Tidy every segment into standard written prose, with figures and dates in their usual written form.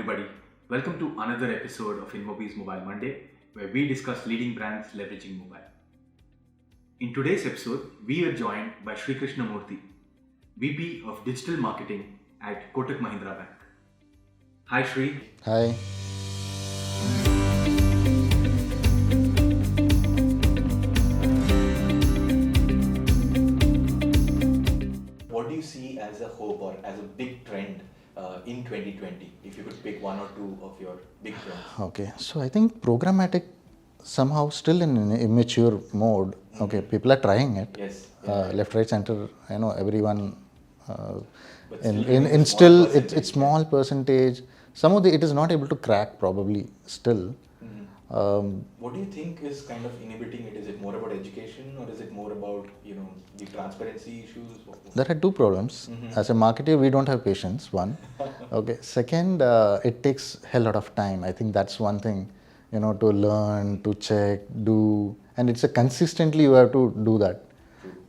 everybody. Welcome to another episode of InMobi's Mobile Monday, where we discuss leading brands leveraging mobile. In today's episode, we are joined by Srikrishna Moorthy, VP of Digital Marketing at Kotak Mahindra Bank. Hi Shri. Hi. What do you see as a hope or as a big trend in 2020? If you could pick one or two of your big trends. Okay, so I think programmatic somehow still in an immature mode. Okay, people are trying it. Yes. Left, right, center. Everyone. But Still it's small percentage. Some of it is not able to crack probably still. What do you think is kind of inhibiting it? Is it more about education or is it more about the transparency issues? There are two problems. As a marketer, we don't have patience. One. Okay. Second, it takes a lot of time. I think that's one thing. To learn, to check, do, and it's a consistently you have to do that.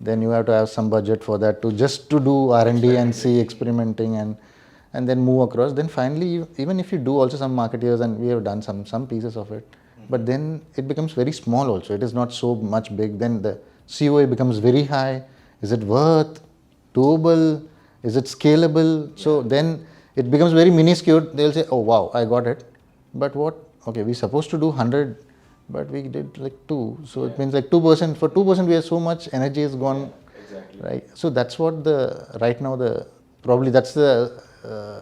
Then you have to have some budget for that to do R&D and see experimenting and then move across. Then finally, even if you do also some marketeers, and we have done some pieces of it, but then it becomes very small also. It is not so much big. Then the COA becomes very high. Is it worth? Doable? Is it scalable? So then it becomes very minuscule. They'll say, oh wow, I got it. But what? Okay, we're supposed to do 100, but we did like 2. So it means like 2%. For 2%, we have so much energy is gone. Exactly. Right. So that's what right now probably that's the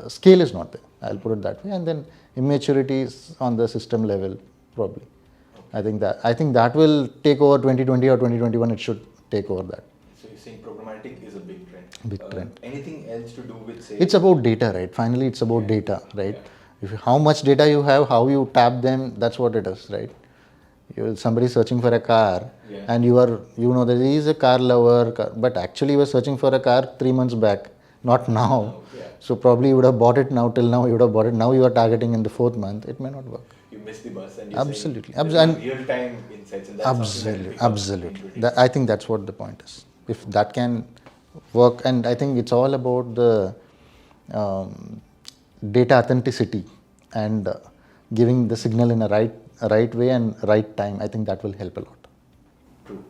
scale is not there. I'll put it that way. And then immaturity is on the system level probably. Okay. I think that will take over 2020 or 2021. It should take over that. So you're saying programmatic is a big trend. Big trend. Anything else to do with say? It's about data, right? Finally, it's about data, right? Yeah. How much data you have, how you tap them, that's what it is, right? Somebody searching for a car, and that he is a car lover, but actually you were searching for a car 3 months back, not now. Yeah. So probably you would have bought it now. Till now you would have bought it. Now you are targeting in the 4th month. It may not work. You missed the bus and you Absolutely. real-time insights. And that's Absolutely. I think that's what the point is. If that can work, and I think it's all about the data authenticity and giving the signal in a right way and right time. I think that will help a lot. True.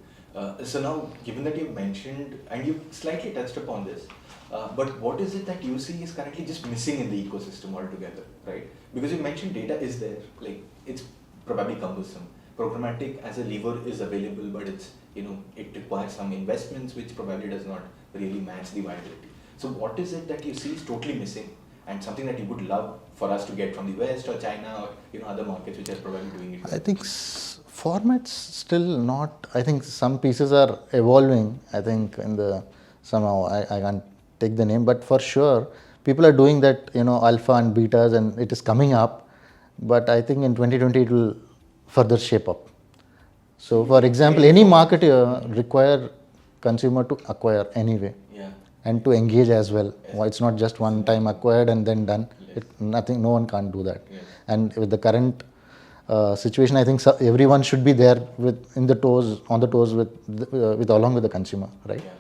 So now, given that you've mentioned, and you slightly touched upon this, but what is it that you see is currently just missing in the ecosystem altogether, right? Because you mentioned data is there, like it's probably cumbersome. Programmatic as a lever is available, but it's, it requires some investments which probably does not really match the viability. So what is it that you see is totally missing and something that you would love for us to get from the West or China or other markets which are probably doing it well? I think formats still not. I think some pieces are evolving. I think somehow I can't take the name, but for sure people are doing that. Alpha and betas, and it is coming up. But I think in 2020 it will further shape up. So, for example, any marketer require consumer to acquire anyway. And to engage as well. Yes. It's not just one time acquired and then done. Yes. No one can't do that. Yes. And with the current situation, I think everyone should be there on the toes along with the consumer, right? Yeah.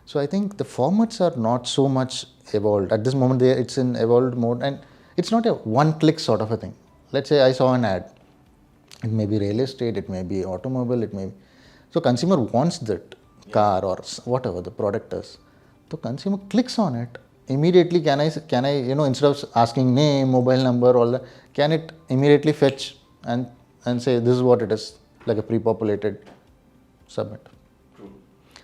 So I think the formats are not so much evolved at this moment. It's in evolved mode, and it's not a one-click sort of a thing. Let's say I saw an ad. It may be real estate, it may be automobile, so consumer wants that car or whatever the product is. So consumer clicks on it immediately. Can I instead of asking name, mobile number, all that, can it immediately fetch and say this is what it is, like a pre-populated submit. True.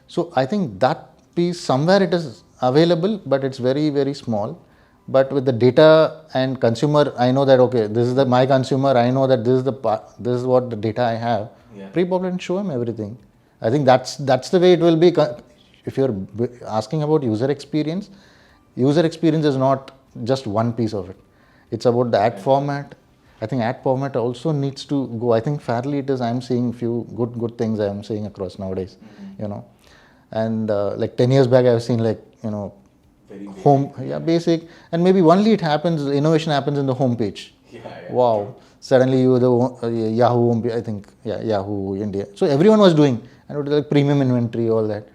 So I think that piece somewhere it is available, but it's very, very small. But with the data and consumer, I know that okay, this is my consumer. I know that this is what the data I have. Yeah. Pre-populate and show him everything. I think that's the way it will be. If you're asking about user experience is not just one piece of it. It's about the ad format. I think ad format also needs to go. I think fairly it is. I'm seeing few good things I'm seeing across nowadays. And like 10 years back, I've seen like very home, basic, and maybe only innovation happens in the home page. Wow. Suddenly Yahoo home page, I think, Yahoo India. So everyone was doing, and it was like premium inventory, all that.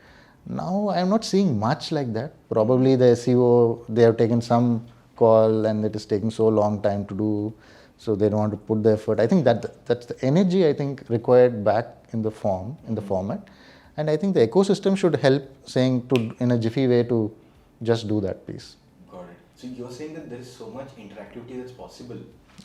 Now I am not seeing much like that. Probably the SEO, they have taken some call and it is taking so long time to do, so they don't want to put the effort. I think that's the energy I think required back in the format, and I think the ecosystem should help saying to in a jiffy way to just do that piece. Got it. So you're saying that there is so much interactivity that's possible.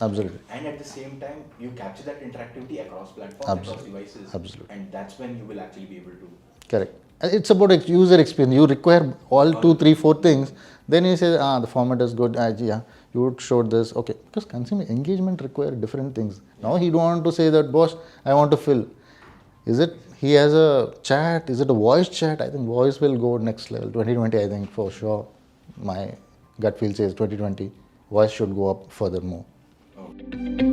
Absolutely. And at the same time, you capture that interactivity across platforms, across devices. Absolutely. And that's when you will actually be able to. Correct. It's about user experience. You require all 2, 3, 4 things. Then you say, the format is good. Yeah, you would show this. Okay, because consumer engagement require different things. Now he don't want to say that, boss, I want to fill. Is it he has a chat? Is it a voice chat? I think voice will go next level. 2020, I think for sure. My gut feel says 2020, voice should go up furthermore. Okay.